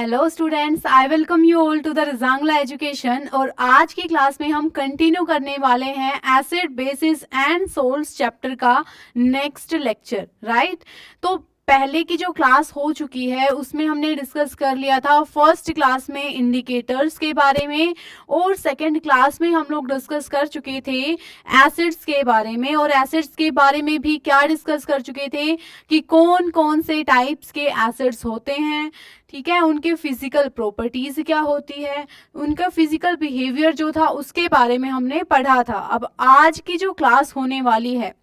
Hello students, I welcome you all to the Rajangla education. और आज की क्लास में हम कंटिन्यू करने वाले हैं acid basis and salts chapter का नेक्स्ट लेक्चर, राइट। तो पहले की जो क्लास हो चुकी है उसमें हमने डिस्कस कर लिया था फर्स्ट क्लास में इंडिकेटर्स के बारे में, और सेकंड क्लास में हम लोग डिस्कस कर चुके थे एसिड्स के बारे में। और एसिड्स के बारे में भी क्या डिस्कस कर चुके थे कि कौन कौन से टाइप्स के एसिड्स होते हैं, ठीक है, उनके फिजिकल प्रॉपर्टीज क्या होती है, उनका फिजिकल बिहेवियर जो था उसके बारे में हमने पढ़ा था। अब आज की जो क्लास होने वाली है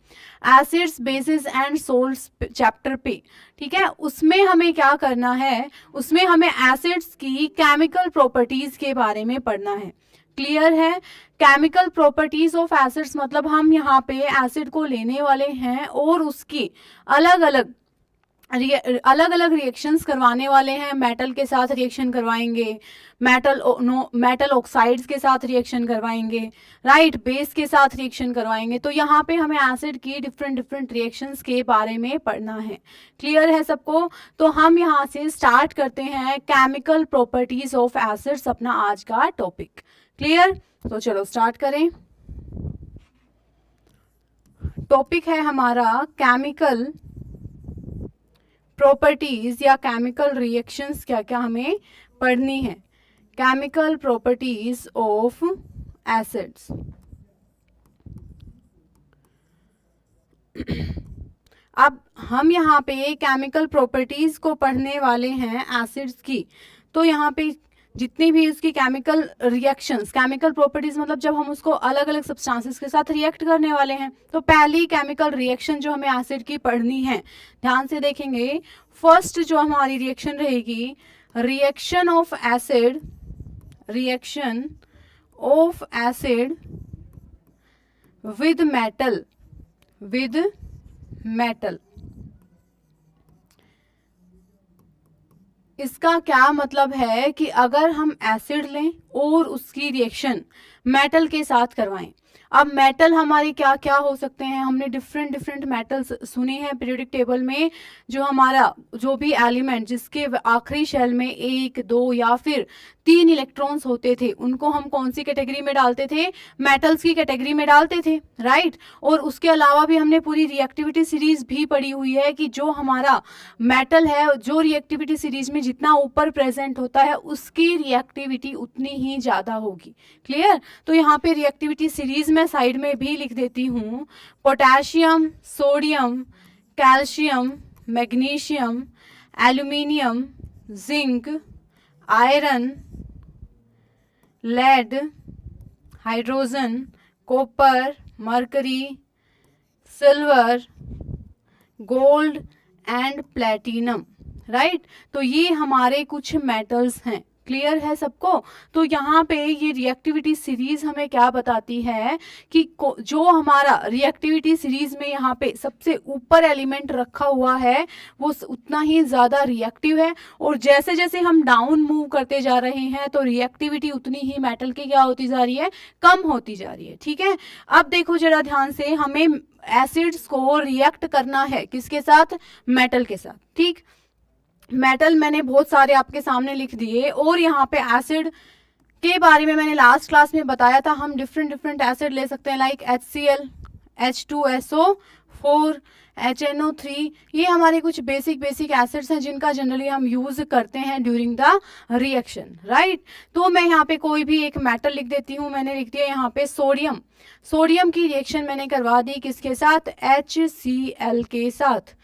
acids bases and salts chapter पे, ठीक है, उसमें हमें क्या करना है, उसमें हमें एसिड्स की केमिकल प्रॉपर्टीज के बारे में पढ़ना है। क्लियर है? केमिकल प्रॉपर्टीज ऑफ एसिड्स मतलब हम यहाँ पे एसिड को लेने वाले हैं और उसकी अलग अलग रिएक्शंस करवाने वाले हैं। मेटल के साथ रिएक्शन करवाएंगे, मेटल ऑक्साइड्स के साथ रिएक्शन करवाएंगे, राइट, बेस के साथ रिएक्शन करवाएंगे। तो यहाँ पे हमें एसिड की डिफरेंट रिएक्शंस के बारे में पढ़ना है। क्लियर है सबको? तो हम यहाँ से स्टार्ट करते हैं केमिकल प्रॉपर्टीज ऑफ एसिड्स, अपना आज का टॉपिक। क्लियर? तो चलो स्टार्ट करें। टॉपिक है हमारा केमिकल प्रॉपर्टीज या केमिकल रिएक्शंस, क्या क्या हमें पढ़नी है। Chemical properties of acids. अब हम यहाँ पे केमिकल प्रॉपर्टीज को पढ़ने वाले हैं एसिड्स की। तो यहाँ पे जितनी भी उसकी केमिकल रिएक्शंस, केमिकल प्रॉपर्टीज मतलब जब हम उसको अलग अलग सब्सटेंसेस के साथ रिएक्ट करने वाले हैं, तो पहली केमिकल रिएक्शन जो हमें एसिड की पढ़नी है, ध्यान से देखेंगे। फर्स्ट जो हमारी रिएक्शन रहेगी, reaction of acid, reaction of acid with metal, with metal. इसका क्या मतलब है कि अगर हम एसिड लें और उसकी रिएक्शन मेटल के साथ करवाएं। अब मेटल हमारे क्या क्या हो सकते हैं, हमने डिफरेंट मेटल्स सुने हैं पीरियोडिक टेबल में। जो हमारा जो भी एलिमेंट जिसके आखिरी शेल में 1, 2 या फिर 3 इलेक्ट्रॉन्स होते थे, उनको हम कौन सी कैटेगरी में डालते थे? मेटल्स की कैटेगरी में डालते थे, राइट। और उसके अलावा भी हमने पूरी रिएक्टिविटी सीरीज भी पढ़ी हुई है कि जो हमारा मेटल है, जो रिएक्टिविटी सीरीज में जितना ऊपर प्रेजेंट होता है उसकी रिएक्टिविटी उतनी ही ज्यादा होगी। क्लियर? तो यहाँ पे रिएक्टिविटी सीरीज में साइड में भी लिख देती हूँ, potassium, sodium, calcium, magnesium, aluminium, zinc, iron, lead, hydrogen, copper, mercury, silver, gold and platinum, right. तो ये हमारे कुछ मेटल्स हैं। क्लियर है सबको? तो यहाँ पे ये रिएक्टिविटी सीरीज हमें क्या बताती है कि जो हमारा रिएक्टिविटी सीरीज में यहाँ पे सबसे ऊपर एलिमेंट रखा हुआ है वो उतना ही ज़्यादा रिएक्टिव है, और जैसे जैसे हम डाउन मूव करते जा रहे हैं तो रिएक्टिविटी उतनी ही मेटल की क्या होती जा रही है? कम होती जा रही है। ठीक है, अब देखो जरा ध्यान से, हमें एसिड्स को रिएक्ट करना है किसके साथ? मेटल के साथ। ठीक, मेटल मैंने बहुत सारे आपके सामने लिख दिए, और यहाँ पे एसिड के बारे में मैंने लास्ट क्लास में बताया था, हम डिफरेंट एसिड ले सकते हैं, लाइक HCl, H2SO4, HNO3। ये हमारे कुछ बेसिक एसिड्स हैं जिनका जनरली हम यूज करते हैं ड्यूरिंग द रिएक्शन, राइट। तो मैं यहाँ पे कोई भी एक मेटल लिख देती हूँ। मैंने लिख दिया यहाँ पे सोडियम। सोडियम की रिएक्शन मैंने करवा दी किसके साथ? HCl के साथ।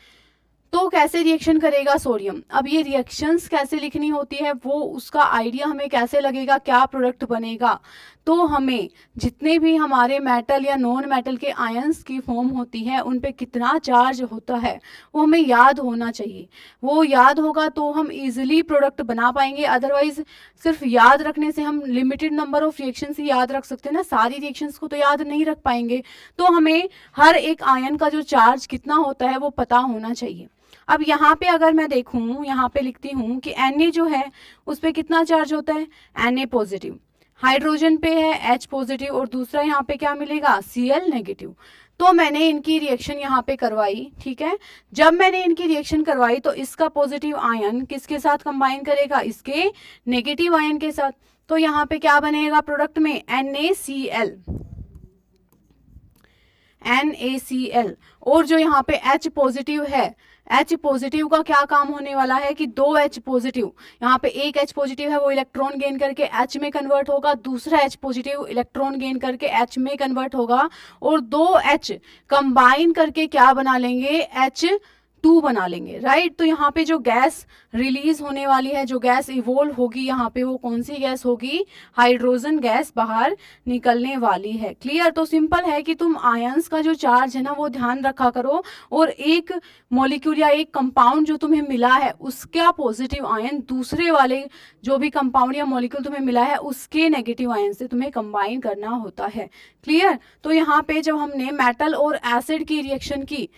तो कैसे रिएक्शन करेगा सोडियम? अब ये रिएक्शंस कैसे लिखनी होती है, वो उसका आइडिया हमें कैसे लगेगा, क्या प्रोडक्ट बनेगा। तो हमें जितने भी हमारे मेटल या नॉन मेटल के आयंस की फॉर्म होती है उन पे कितना चार्ज होता है वो हमें याद होना चाहिए। वो याद होगा तो हम इजीली प्रोडक्ट बना पाएंगे। अदरवाइज सिर्फ याद रखने से हम लिमिटेड नंबर ऑफ रिएक्शंस ही याद रख सकते हैं ना, सारी रिएक्शंस को तो याद नहीं रख पाएंगे। तो हमें हर एक आयन का जो चार्ज कितना होता है वो पता होना चाहिए। अब यहाँ पे अगर मैं देखूं, यहाँ पे लिखती हूँ कि Na जो है उस पर कितना चार्ज होता है? Na positive. हाइड्रोजन पे है H पॉजिटिव, और दूसरा यहाँ पे क्या मिलेगा? Cl negative. तो मैंने इनकी रिएक्शन यहाँ पे करवाई, ठीक है। जब मैंने इनकी रिएक्शन करवाई तो इसका पॉजिटिव आयन किसके साथ कंबाइन करेगा, इसके नेगेटिव आयन के साथ। तो यहाँ पे क्या बनेगा प्रोडक्ट में, NaCl, NaCl। और जो यहाँ पे H पॉजिटिव है, H पॉजिटिव का क्या काम होने वाला है कि दो H पॉजिटिव, यहाँ पे एक H पॉजिटिव है वो इलेक्ट्रॉन गेन करके H में कन्वर्ट होगा, दूसरा H पॉजिटिव इलेक्ट्रॉन गेन करके H में कन्वर्ट होगा, और दो H कंबाइन करके क्या बना लेंगे, H2 बना लेंगे, राइट। तो यहाँ पे जो गैस रिलीज होने वाली है, जो गैस इवोल्व होगी यहाँ पे, वो कौन सी गैस होगी, हाइड्रोजन गैस बाहर निकलने वाली है। क्लियर। तो सिंपल है कि तुम आयंस का जो चार्ज है ना वो ध्यान रखा करो, और एक मॉलिक्यूल या एक कंपाउंड जो तुम्हें मिला है उसका पॉजिटिव आयन दूसरे वाले जो भी कंपाउंड या मॉलिक्यूल तुम्हें मिला है उसके नेगेटिव आयन से तुम्हें कंबाइन करना होता है। क्लियर। तो यहाँ पे जब हमने मेटल और एसिड की रिएक्शन की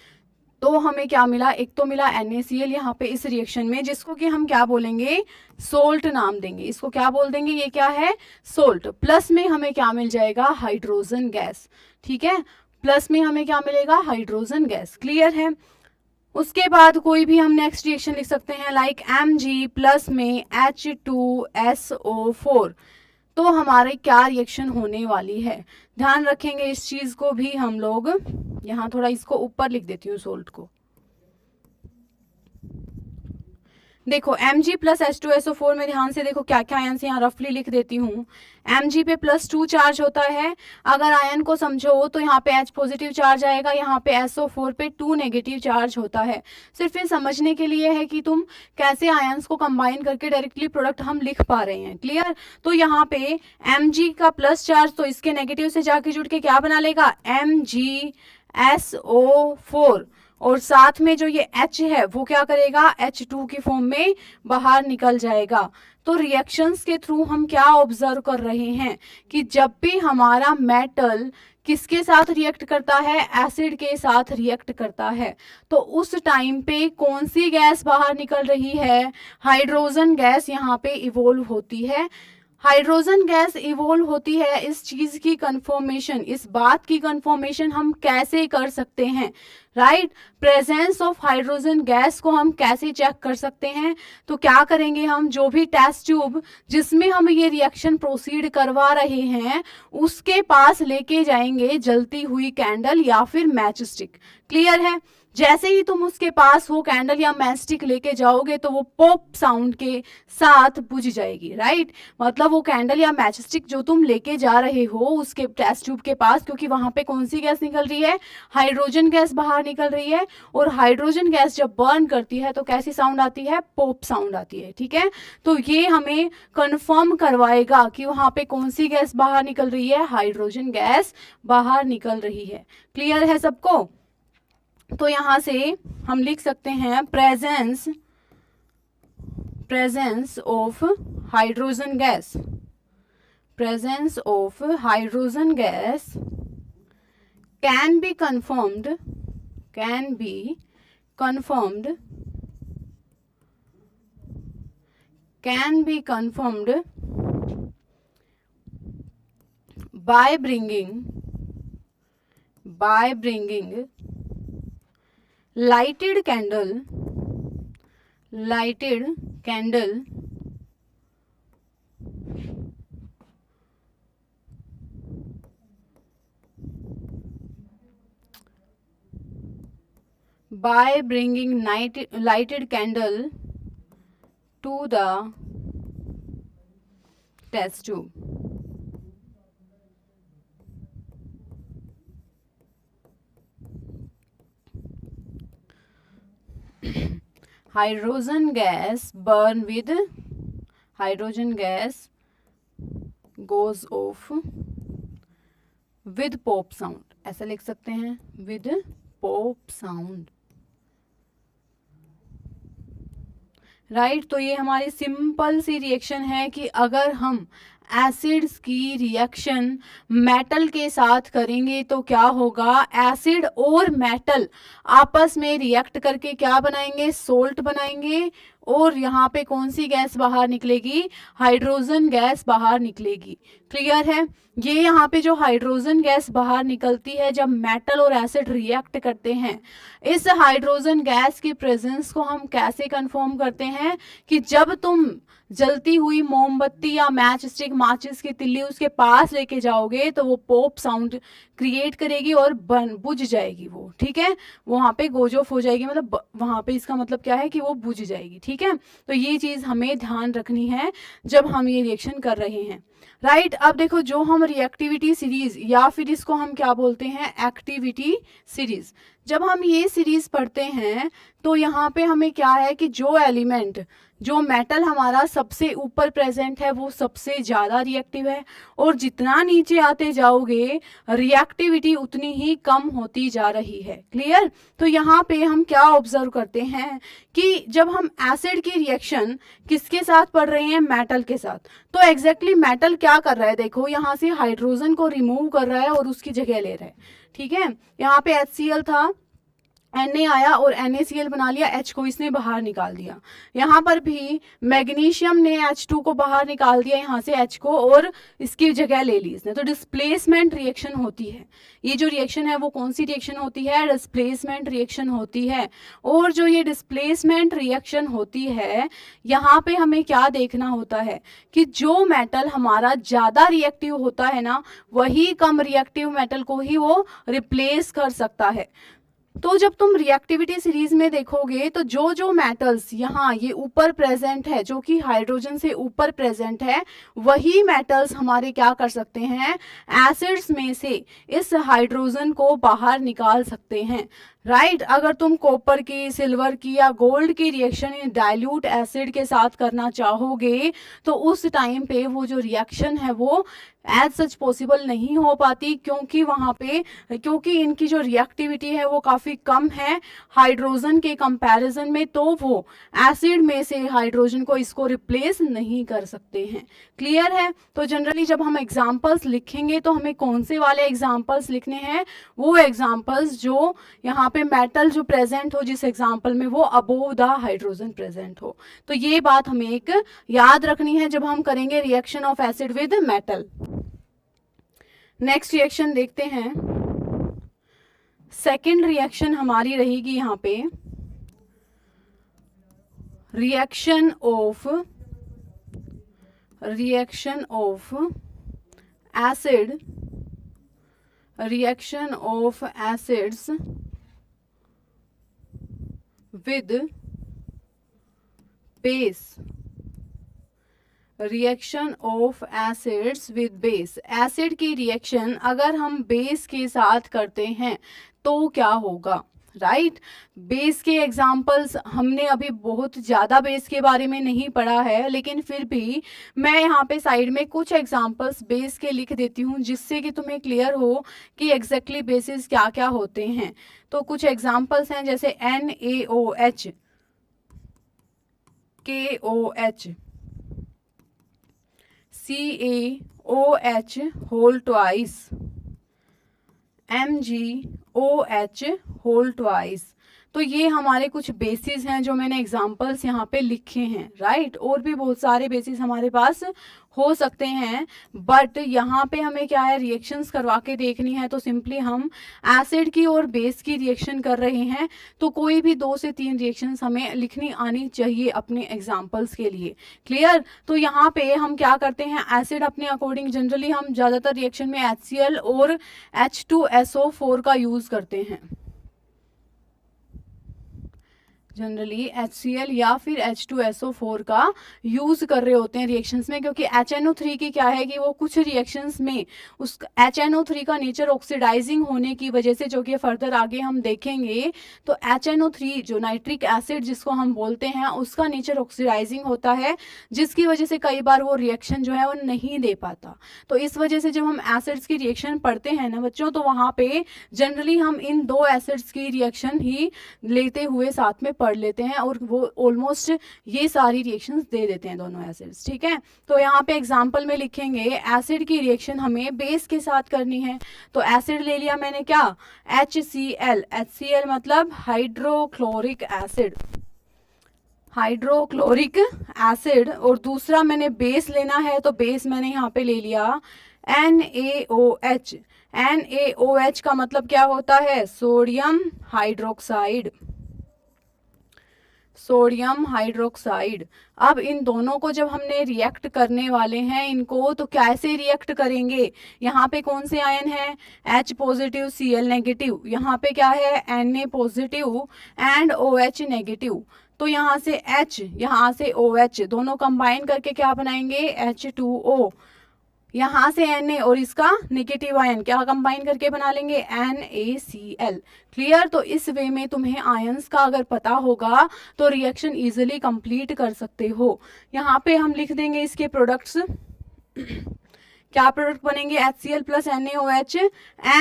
तो हमें क्या मिला, एक तो मिला NaCl यहाँ पे इस रिएक्शन में, जिसको कि हम क्या बोलेंगे, सोल्ट नाम देंगे, इसको क्या बोल देंगे, ये क्या है, सोल्ट। प्लस में हमें क्या मिल जाएगा, हाइड्रोजन गैस, ठीक है। प्लस में हमें क्या मिलेगा, हाइड्रोजन गैस। क्लियर है। उसके बाद कोई भी हम नेक्स्ट रिएक्शन लिख सकते हैं, लाइक Mg प्लस में H2SO4। तो हमारे क्या रिएक्शन होने वाली है, ध्यान रखेंगे इस चीज को भी हम लोग। यहाँ थोड़ा इसको ऊपर लिख देती हूँ सोल्ट को। देखो Mg प्लस H2SO4 में ध्यान से देखो क्या क्या आयन से यहाँ रफली लिख देती हूँ। Mg पे +2 चार्ज होता है, अगर आयन को समझो तो यहाँ पे H पॉजिटिव चार्ज आएगा, यहाँ पे SO4 पे 2 नेगेटिव चार्ज होता है। सिर्फ ये समझने के लिए है कि तुम कैसे आयंस को कंबाइन करके डायरेक्टली प्रोडक्ट हम लिख पा रहे हैं। क्लियर। तो यहाँ पे Mg का प्लस चार्ज तो इसके नेगेटिव से जाके जुड़ के क्या बना लेगा, MgSO4, और साथ में जो ये H है वो क्या करेगा, H2 की फॉर्म में बाहर निकल जाएगा। तो रिएक्शंस के थ्रू हम क्या ऑब्जर्व कर रहे हैं कि जब भी हमारा मेटल किसके साथ रिएक्ट करता है, एसिड के साथ रिएक्ट करता है, तो उस टाइम पे कौन सी गैस बाहर निकल रही है, हाइड्रोजन गैस यहाँ पे इवोल्व होती है। हाइड्रोजन गैस इवोल्व होती है, इस चीज की कंफर्मेशन, इस बात की कंफर्मेशन हम कैसे कर सकते हैं, right. Presence of hydrogen gas को हम कैसे चेक कर सकते हैं, तो क्या करेंगे हम, जो भी टेस्ट ट्यूब जिसमें हम ये रिएक्शन प्रोसीड करवा रहे हैं उसके पास लेके जाएंगे जलती हुई कैंडल या फिर मैच स्टिक। क्लियर है। जैसे ही तुम उसके पास वो कैंडल या मैच स्टिक लेके जाओगे तो वो पॉप साउंड के साथ बुझ जाएगी, राइट। मतलब वो कैंडल या मैच स्टिक जो तुम लेके जा रहे हो उसके टेस्ट ट्यूब के पास, क्योंकि वहां पे कौन सी गैस निकल रही है, हाइड्रोजन गैस बाहर निकल रही है, और हाइड्रोजन गैस जब बर्न करती है तो कैसी साउंड आती है, पॉप साउंड आती है, ठीक है। तो ये हमें कंफर्म करवाएगा कि वहां पे कौन सी गैस बाहर निकल रही है, हाइड्रोजन गैस बाहर निकल रही है। क्लियर है सबको। तो यहां से हम लिख सकते हैं presence of hydrogen gas, presence of hydrogen gas can be confirmed by bringing lighted candle by bringing lighted candle to the test tube. Hydrogen gas burn with hydrogen gas goes off with pop sound, ऐसा लिख सकते हैं, with pop sound, right. तो ये हमारी simple सी reaction है कि अगर हम एसिड्स की रिएक्शन मेटल के साथ करेंगे तो क्या होगा, एसिड और मेटल आपस में रिएक्ट करके क्या बनाएंगे, सोल्ट बनाएंगे, और यहाँ पे कौन सी गैस बाहर निकलेगी, हाइड्रोजन गैस बाहर निकलेगी। क्लियर है। ये यहाँ पे जो हाइड्रोजन गैस बाहर निकलती है जब मेटल और एसिड रिएक्ट करते हैं, इस हाइड्रोजन गैस की प्रेजेंस को हम कैसे कंफर्म करते हैं कि जब तुम जलती हुई मोमबत्ती या मैच स्टिक, माचिस की तिल्ली उसके पास लेके जाओगे तो वो पॉप साउंड क्रिएट करेगी और बुझ जाएगी वो, ठीक है, वहां पे गोज ऑफ हो जाएगी, मतलब वहां पे इसका मतलब क्या है कि वो बुझ जाएगी। ठीक है, तो ये चीज हमें ध्यान रखनी है जब हम ये रिएक्शन कर रहे हैं। राइट, अब देखो जो हम रिएक्टिविटी सीरीज या फिर इसको हम क्या बोलते हैं, एक्टिविटी सीरीज, जब हम ये सीरीज पढ़ते हैं तो यहाँ पे हमें क्या है कि जो एलिमेंट, जो मेटल हमारा सबसे ऊपर प्रेजेंट है वो सबसे ज़्यादा रिएक्टिव है, और जितना नीचे आते जाओगे रिएक्टिविटी उतनी ही कम होती जा रही है। क्लियर। तो यहाँ पे हम क्या ऑब्जर्व करते हैं कि जब हम एसिड की रिएक्शन किसके साथ पढ़ रहे हैं, मेटल के साथ, तो एग्जैक्टली मेटल क्या कर रहा है, देखो यहाँ से हाइड्रोजन को रिमूव कर रहा है और उसकी जगह ले रहा है। ठीक है, यहाँ पे HCl था, Na आया और NaCl बना लिया, H को इसने बाहर निकाल दिया। यहाँ पर भी मैग्नीशियम ने H2 को बाहर निकाल दिया यहाँ से H को, और इसकी जगह ले ली इसने। तो डिस्प्लेसमेंट रिएक्शन होती है, ये जो रिएक्शन है वो कौन सी रिएक्शन होती है, डिस्प्लेसमेंट रिएक्शन होती है। और जो ये डिस्प्लेसमेंट रिएक्शन होती है, यहाँ पे हमें क्या देखना होता है कि जो मेटल हमारा ज़्यादा रिएक्टिव होता है ना, वही कम रिएक्टिव मेटल को ही वो रिप्लेस कर सकता है। तो जब तुम रिएक्टिविटी सीरीज में देखोगे तो जो जो मेटल्स यहाँ ये ऊपर प्रेजेंट है, जो कि हाइड्रोजन से ऊपर प्रेजेंट है, वही मेटल्स हमारे क्या कर सकते हैं, एसिड्स में से इस हाइड्रोजन को बाहर निकाल सकते हैं। राइट, अगर तुम कॉपर की, सिल्वर की या गोल्ड की रिएक्शन इन डाइल्यूट एसिड के साथ करना चाहोगे तो उस टाइम पे वो जो रिएक्शन है वो एज सच पॉसिबल नहीं हो पाती, क्योंकि वहाँ पे, क्योंकि इनकी जो रिएक्टिविटी है वो काफ़ी कम है हाइड्रोजन के कंपैरिजन में, तो वो एसिड में से हाइड्रोजन को इसको रिप्लेस नहीं कर सकते हैं। क्लियर है। तो जनरली जब हम एग्जाम्पल्स लिखेंगे तो हमें कौन से वाले एग्जाम्पल्स लिखने हैं, वो एग्जाम्पल्स जो यहाँ पे मेटल जो प्रेजेंट हो जिस एग्जाम्पल में वो अबोव द हाइड्रोजन प्रेजेंट हो। तो ये बात हमें एक याद रखनी है जब हम करेंगे reaction of acid with metal. Next reaction देखते हैं। सेकेंड रिएक्शन हमारी रहेगी यहाँ पे reaction of acids with base. Reaction of acids with base, acid की रिएक्शन अगर हम बेस के साथ करते हैं तो क्या होगा। राइट, बेस के एग्जाम्पल्स हमने अभी बहुत ज़्यादा बेस के बारे में नहीं पढ़ा है, लेकिन फिर भी मैं यहाँ पे साइड में कुछ एग्जाम्पल्स बेस के लिख देती हूँ जिससे कि तुम्हें क्लियर हो कि एग्जैक्टली बेसिस क्या क्या होते हैं। तो कुछ एग्जाम्पल्स हैं जैसे NaOH, KOH, CaOH whole twice, MgOH whole twice. तो ये हमारे कुछ बेसिस हैं जो मैंने एग्जाम्पल्स यहाँ पे लिखे हैं। राइट, और भी बहुत सारे बेसिस हमारे पास हो सकते हैं, बट यहाँ पे हमें क्या है, रिएक्शंस करवा के देखनी है। तो सिंपली हम एसिड की और बेस की रिएक्शन कर रहे हैं, तो कोई भी 2 से 3 रिएक्शंस हमें लिखनी आनी चाहिए अपने एग्जाम्पल्स के लिए। क्लियर। तो यहाँ पे हम क्या करते हैं, एसिड अपने अकॉर्डिंग जनरली हम ज़्यादातर रिएक्शन में HCl और H2SO4 का यूज़ करते हैं। जनरली HCl या फिर H2SO4 का यूज कर रहे होते हैं रिएक्शंस में, क्योंकि HNO3 की क्या है कि वो कुछ रिएक्शंस में उस HNO3 का नेचर ऑक्सीडाइजिंग होने की वजह से, जो कि फर्दर आगे हम देखेंगे, तो HNO3 जो नाइट्रिक एसिड जिसको हम बोलते हैं उसका नेचर ऑक्सीडाइजिंग होता है, जिसकी वजह से कई बार वो रिएक्शन जो है वो नहीं दे पाता। तो इस वजह से जब हम एसिड्स की रिएक्शन पढ़ते हैं ना बच्चों, तो वहाँ पे जनरली हम इन 2 एसिड्स की रिएक्शन ही लेते हुए साथ में पढ़ लेते हैं और वो ऑलमोस्ट ये सारी रिएक्शंस दे देते हैं दोनों एसिड्स, ठीक है। तो यहाँ पे एग्जांपल में लिखेंगे एसिड की रिएक्शन हमें बेस के साथ करनी है। तो एसिड ले लिया मैंने क्या, HCl, HCl मतलब हाइड्रोक्लोरिक एसिड, हाइड्रोक्लोरिक एसिड। और दूसरा मैंने बेस लेना है, तो बेस मैंने यहाँ पे ले लिया NaOH। NaOH का मतलब क्या होता है, सोडियम हाइड्रोक्साइड, सोडियम हाइड्रोक्साइड। अब इन दोनों को जब हमने रिएक्ट करने वाले हैं इनको, तो कैसे रिएक्ट करेंगे, यहाँ पे कौन से आयन है, H पॉजिटिव Cl नेगेटिव, यहाँ पे क्या है Na positive and OH negative. तो यहाँ से H, यहाँ से OH, दोनों कंबाइन करके क्या बनाएंगे, H2O। यहाँ से Na और इसका नेगेटिव आयन क्या कंबाइन करके बना लेंगे, NaCl। क्लियर। तो इस वे में तुम्हें आयंस का अगर पता होगा तो रिएक्शन इजीली कंप्लीट कर सकते हो। यहाँ पे हम लिख देंगे इसके प्रोडक्ट्स, क्या प्रोडक्ट बनेंगे, HCl plus NaOH,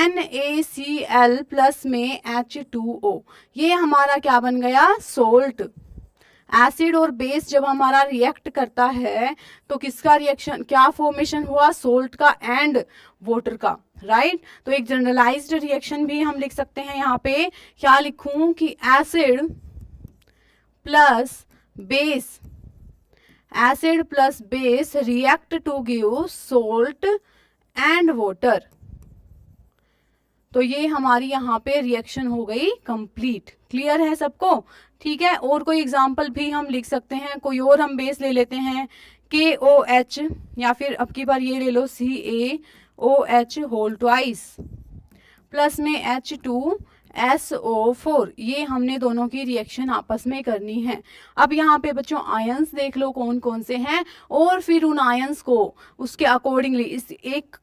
NaCl plus में H2O। ये हमारा क्या बन गया, सोल्ट। एसिड और बेस जब हमारा रिएक्ट करता है तो किसका रिएक्शन, क्या फॉर्मेशन हुआ, सोल्ट का एंड वाटर का, राइट। तो एक जनरलाइज्ड रिएक्शन भी हम लिख सकते हैं। यहाँ पे क्या लिखूं कि acid plus base, acid plus base react to give salt and water. तो ये हमारी यहाँ पे रिएक्शन हो गई कंप्लीट। क्लियर है सबको, ठीक है। और कोई एग्जांपल भी हम लिख सकते हैं, कोई और हम बेस ले लेते हैं KOH, या फिर अब की बार ये ले लो CaOH होल ट्वाइस प्लस में H2SO4। ये हमने दोनों की रिएक्शन आपस में करनी है। अब यहाँ पे बच्चों आयंस देख लो कौन कौन से हैं, और फिर उन आयंस को उसके अकॉर्डिंगली इस एक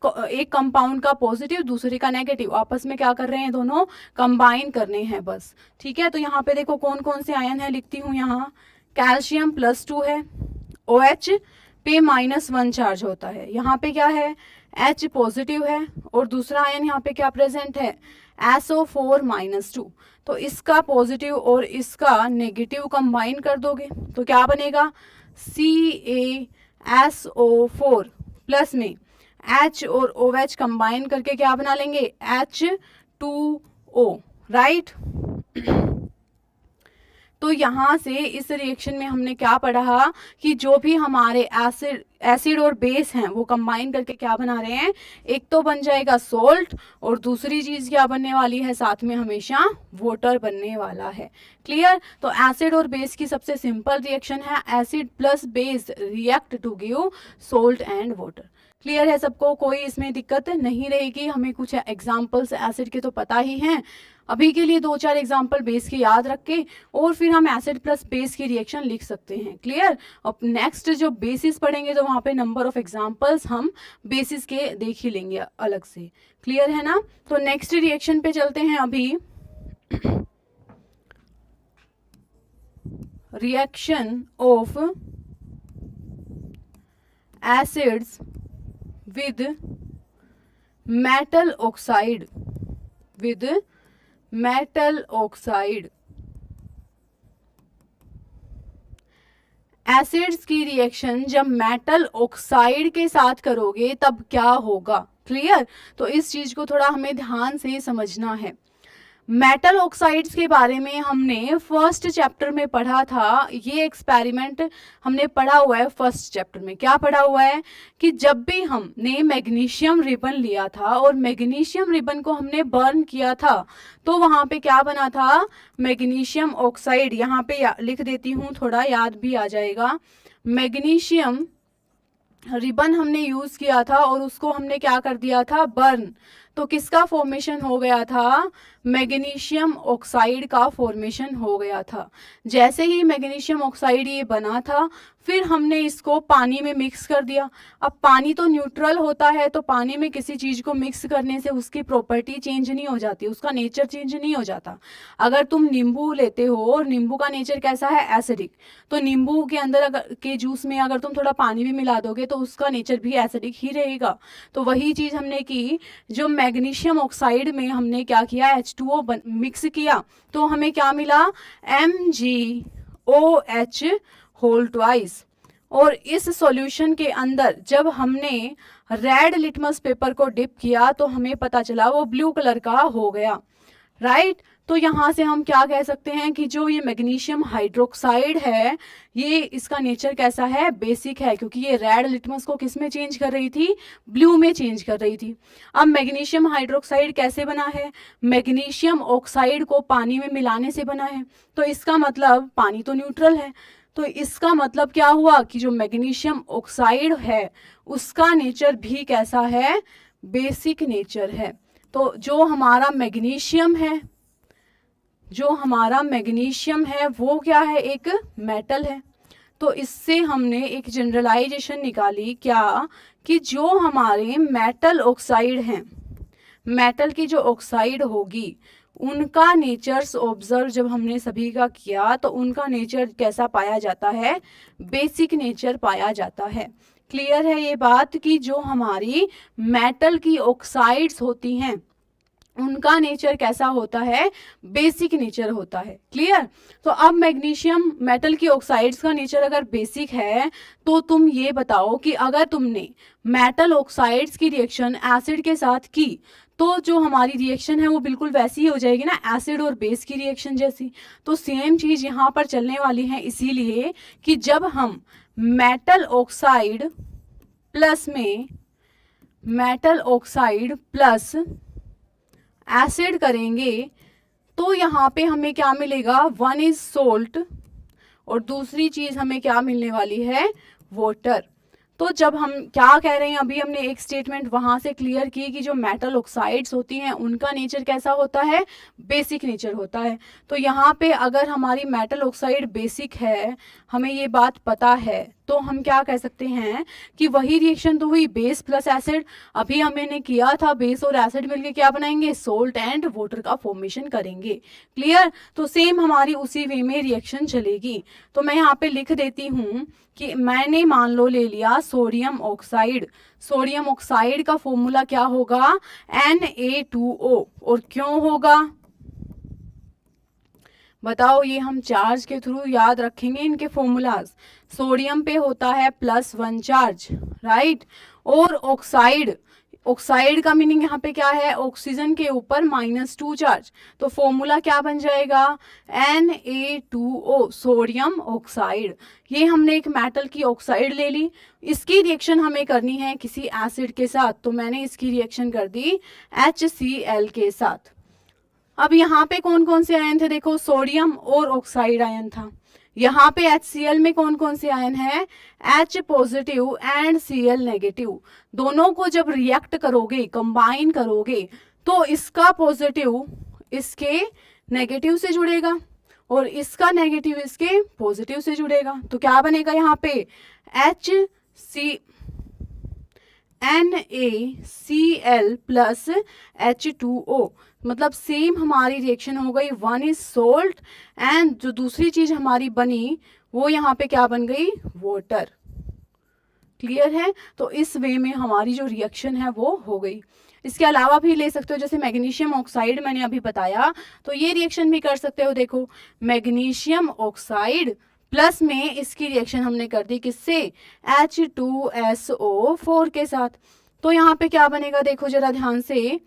कंपाउंड का पॉजिटिव दूसरे का नेगेटिव आपस में क्या कर रहे हैं, दोनों कंबाइन करने हैं बस, ठीक है। तो यहाँ पे देखो कौन कौन से आयन है, लिखती हूँ यहाँ, कैल्शियम +2 है, OH पे -1 चार्ज होता है, यहाँ पे क्या है H पॉजिटिव है, और दूसरा आयन यहाँ पे क्या प्रेजेंट है, SO4 -2। तो इसका पॉजिटिव और इसका नेगेटिव कंबाइन कर दोगे तो क्या बनेगा, CaSO4 प्लस में H और OH कंबाइन करके क्या बना लेंगे, H2O, राइट। तो यहाँ से इस रिएक्शन में हमने क्या पढ़ा कि जो भी हमारे एसिड और बेस हैं वो कंबाइन करके क्या बना रहे हैं, एक तो बन जाएगा सोल्ट, और दूसरी चीज क्या बनने वाली है, साथ में हमेशा वाटर बनने वाला है। क्लियर। तो एसिड और बेस की सबसे सिंपल रिएक्शन है acid plus base react to give salt and water. Clear है सबको, कोई इसमें दिक्कत नहीं रहेगी। हमें कुछ एग्जाम्पल्स एसिड के तो पता ही हैं, अभी के लिए 2-4 एग्जाम्पल बेस के याद रख के और फिर हम एसिड प्लस बेस की रिएक्शन लिख सकते हैं। क्लियर। अब नेक्स्ट जो बेसिस पढ़ेंगे तो वहाँ पे नंबर ऑफ एग्जाम्पल्स हम बेसिस के देख ही लेंगे अलग से। क्लियर है ना। तो नेक्स्ट रिएक्शन पे चलते हैं अभी, reaction of acids with metal oxide, with metal oxide। Acids की रिएक्शन जब मेटल ऑक्साइड के साथ करोगे तब क्या होगा। क्लियर। तो इस चीज को थोड़ा हमें ध्यान से समझना है। मेटल ऑक्साइड्स के बारे में हमने फर्स्ट चैप्टर में पढ़ा था। ये एक्सपेरिमेंट हमने पढ़ा हुआ है फर्स्ट चैप्टर में। क्या पढ़ा हुआ है कि जब भी हमने मैग्नीशियम रिबन लिया था और मैग्नीशियम रिबन को हमने बर्न किया था तो वहाँ पे क्या बना था, मैग्नीशियम ऑक्साइड। यहाँ पे लिख देती हूँ, थोड़ा याद भी आ जाएगा। मैग्नीशियम रिबन हमने यूज किया था और उसको हमने क्या कर दिया था, बर्न। तो किसका फॉर्मेशन हो गया था, मैग्नीशियम ऑक्साइड का फॉर्मेशन हो गया था। जैसे ही मैग्नीशियम ऑक्साइड ये बना था फिर हमने इसको पानी में मिक्स कर दिया। अब पानी तो न्यूट्रल होता है, तो पानी में किसी चीज को मिक्स करने से उसकी प्रॉपर्टी चेंज नहीं हो जाती, उसका नेचर चेंज नहीं हो जाता। अगर तुम नींबू लेते हो और नींबू का नेचर कैसा है, एसिडिक, तो नींबू के अंदर के जूस में अगर तुम थोड़ा पानी भी मिला दोगे तो उसका नेचर भी एसिडिक ही रहेगा। तो वही चीज हमने की, जो मैग्नीशियम ऑक्साइड में हमने क्या किया, H2O मिक्स किया, तो हमें क्या मिला, MgOH होल ट्वाइस। और इस सॉल्यूशन के अंदर जब हमने रेड लिटमस पेपर को डिप किया तो हमें पता चला वो ब्लू कलर का हो गया, राइट। तो यहाँ से हम क्या कह सकते हैं कि जो ये मैग्नीशियम हाइड्रोक्साइड है, ये इसका नेचर कैसा है, बेसिक है, क्योंकि ये रेड लिटमस को किस में चेंज कर रही थी, ब्लू में चेंज कर रही थी। अब मैग्नीशियम हाइड्रोक्साइड कैसे बना है, मैग्नीशियम ऑक्साइड को पानी में मिलाने से बना है, तो इसका मतलब पानी तो न्यूट्रल है, तो इसका मतलब क्या हुआ कि जो मैग्नीशियम ऑक्साइड है उसका नेचर भी कैसा है, बेसिक नेचर है। तो जो हमारा मैग्नीशियम है वो क्या है, एक मेटल है। तो इससे हमने एक जनरलाइजेशन निकाली क्या, कि जो हमारे मेटल ऑक्साइड हैं, मेटल की जो ऑक्साइड होगी उनका नेचर्स ऑब्जर्व जब हमने सभी का किया तो उनका नेचर कैसा पाया जाता है, बेसिक नेचर पाया जाता है। क्लियर है ये बात कि जो हमारी मेटल की ऑक्साइड्स होती हैं उनका नेचर कैसा होता है, बेसिक नेचर होता है। क्लियर। तो अब मैग्नीशियम मेटल की ऑक्साइड्स का नेचर अगर बेसिक है तो तुम ये बताओ कि अगर तुमने मेटल ऑक्साइड्स की रिएक्शन एसिड के साथ की तो जो हमारी रिएक्शन है वो बिल्कुल वैसी ही हो जाएगी ना, एसिड और बेस की रिएक्शन जैसी। तो सेम चीज यहाँ पर चलने वाली है, इसीलिए कि जब हम मेटल ऑक्साइड प्लस एसिड करेंगे तो यहाँ पे हमें क्या मिलेगा, वन इज सोल्ट और दूसरी चीज हमें क्या मिलने वाली है, वाटर। तो जब हम क्या कह रहे हैं, अभी हमने एक स्टेटमेंट वहां से क्लियर की कि जो मेटल ऑक्साइड्स होती हैं उनका नेचर कैसा होता है, बेसिक नेचर होता है। तो यहाँ पे अगर हमारी मेटल ऑक्साइड बेसिक है, हमें ये बात पता है, तो हम क्या कह सकते हैं कि वही रिएक्शन तो हुई बेस प्लस एसिड। अभी हमने किया था बेस और एसिड मिलके क्या बनाएंगे, सोल्ट एंड वाटर का फॉर्मेशन करेंगे। क्लियर। तो सेम हमारी उसी वे में रिएक्शन चलेगी। तो मैं यहाँ पे लिख देती हूँ कि मैंने मान लो ले लिया सोडियम ऑक्साइड। सोडियम ऑक्साइड का फॉर्मूला क्या होगा, Na2O। और क्यों होगा बताओ, ये हम चार्ज के थ्रू याद रखेंगे इनके फॉर्मूलाज। सोडियम पे होता है +1 चार्ज, राइट। और ऑक्साइड का मीनिंग यहाँ पे क्या है, ऑक्सीजन के ऊपर -2 चार्ज। तो फॉर्मूला क्या बन जाएगा, Na2O, सोडियम ऑक्साइड। ये हमने एक मेटल की ऑक्साइड ले ली, इसकी रिएक्शन हमें करनी है किसी एसिड के साथ, तो मैंने इसकी रिएक्शन कर दी HCl के साथ। अब यहाँ पे कौन कौन से आयन थे, देखो सोडियम और ऑक्साइड आयन था। यहाँ पे HCl में कौन कौन से आयन है, H positive and Cl negative. दोनों को जब रिएक्ट करोगे, कंबाइन करोगे, तो इसका पॉजिटिव इसके नेगेटिव से जुड़ेगा और इसका नेगेटिव इसके पॉजिटिव से जुड़ेगा। तो क्या बनेगा यहाँ पे, NaCl प्लस H2O। मतलब सेम हमारी रिएक्शन हो गई, वन इज सोल्ट एंड जो दूसरी चीज हमारी बनी वो यहाँ पे क्या बन गई, वाटर। क्लियर है। तो इस वे में हमारी जो रिएक्शन है वो हो गई। इसके अलावा भी ले सकते हो, जैसे मैग्नीशियम ऑक्साइड मैंने अभी बताया, तो ये रिएक्शन भी कर सकते हो। देखो मैग्नीशियम ऑक्साइड प्लस में इसकी रिएक्शन हमने कर दी किससे, H2SO4 के साथ। तो यहाँ पे क्या बनेगा, देखो जरा ध्यान से,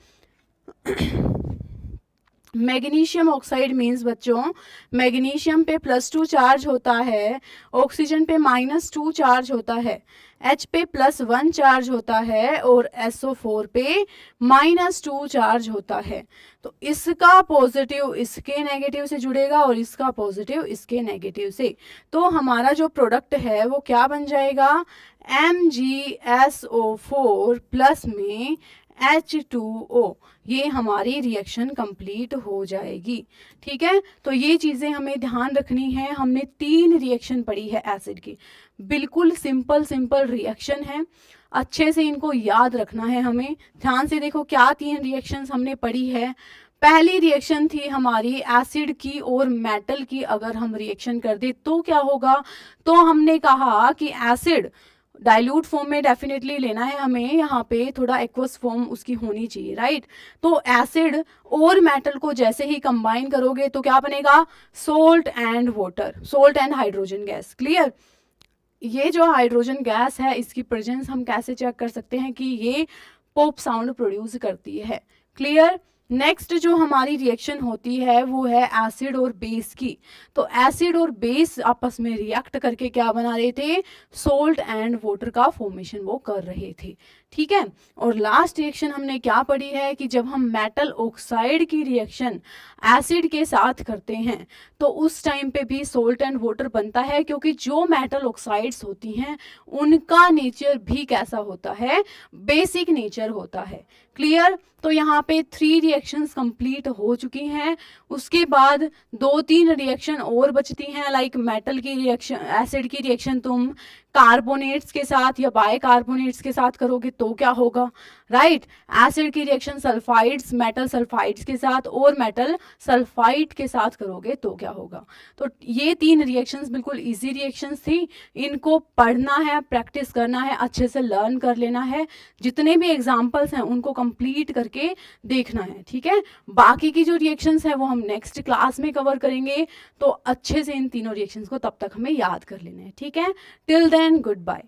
मैग्नीशियम ऑक्साइड मीन्स बच्चों, मैग्नीशियम पे +2 चार्ज होता है, ऑक्सीजन पे -2 चार्ज होता है, H पे +1 चार्ज होता है और SO4 पे -2 चार्ज होता है। तो इसका पॉजिटिव इसके नेगेटिव से जुड़ेगा और इसका पॉजिटिव इसके नेगेटिव से। तो हमारा जो प्रोडक्ट है वो क्या बन जाएगा, MgSO4 प्लस में H2O। ये हमारी रिएक्शन कंप्लीट हो जाएगी। ठीक है। तो ये चीज़ें हमें ध्यान रखनी है। हमने 3 रिएक्शन पढ़ी है एसिड की, बिल्कुल सिंपल रिएक्शन है, अच्छे से इनको याद रखना है हमें। ध्यान से देखो क्या 3 रिएक्शंस हमने पढ़ी है। पहली रिएक्शन थी हमारी एसिड की और मेटल की, अगर हम रिएक्शन कर दे तो क्या होगा, तो हमने कहा कि एसिड डाइल्यूट फॉर्म में डेफिनेटली लेना है हमें, यहाँ पे थोड़ा एक्वस फॉर्म उसकी होनी चाहिए, राइट। तो एसिड और मेटल को जैसे ही कंबाइन करोगे तो क्या बनेगा, salt and water, salt and hydrogen gas. Clear. ये जो हाइड्रोजन गैस है इसकी प्रेजेंस हम कैसे चेक कर सकते हैं कि ये पॉप साउंड प्रोड्यूस करती है। क्लियर। नेक्स्ट जो हमारी रिएक्शन होती है वो है एसिड और बेस की। तो एसिड और बेस आपस में रिएक्ट करके क्या बना रहे थे, सोल्ट एंड वाटर का फॉर्मेशन वो कर रहे थे। ठीक है। और लास्ट रिएक्शन हमने क्या पढ़ी है कि जब हम मेटल ऑक्साइड की रिएक्शन एसिड के साथ करते हैं तो उस टाइम पे भी सोल्ट एंड वाटर बनता है, क्योंकि जो मेटल ऑक्साइड्स होती हैं उनका नेचर भी कैसा होता है, बेसिक नेचर होता है। क्लियर। तो यहाँ पे 3 रिएक्शंस कंप्लीट हो चुकी हैं। उसके बाद 2-3 रिएक्शन और बचती हैं, लाइक मेटल की रिएक्शन, एसिड की रिएक्शन तुम कार्बोनेट्स के साथ या बाइकार्बोनेट्स के साथ करोगे तो क्या होगा, राइट। एसिड की रिएक्शन सल्फाइड्स, मेटल सल्फाइड्स के साथ और मेटल सल्फाइड के साथ करोगे तो क्या होगा। तो ये 3 रिएक्शंस बिल्कुल इजी रिएक्शंस थी, इनको पढ़ना है, प्रैक्टिस करना है, अच्छे से लर्न कर लेना है, जितने भी एग्जाम्पल्स हैं उनको कंप्लीट करके देखना है। ठीक है। बाकी की जो रिएक्शंस हैं वो हम नेक्स्ट क्लास में कवर करेंगे, तो अच्छे से इन तीनों रिएक्शंस को तब तक हमें याद कर लेना है। ठीक है। Till then good bye.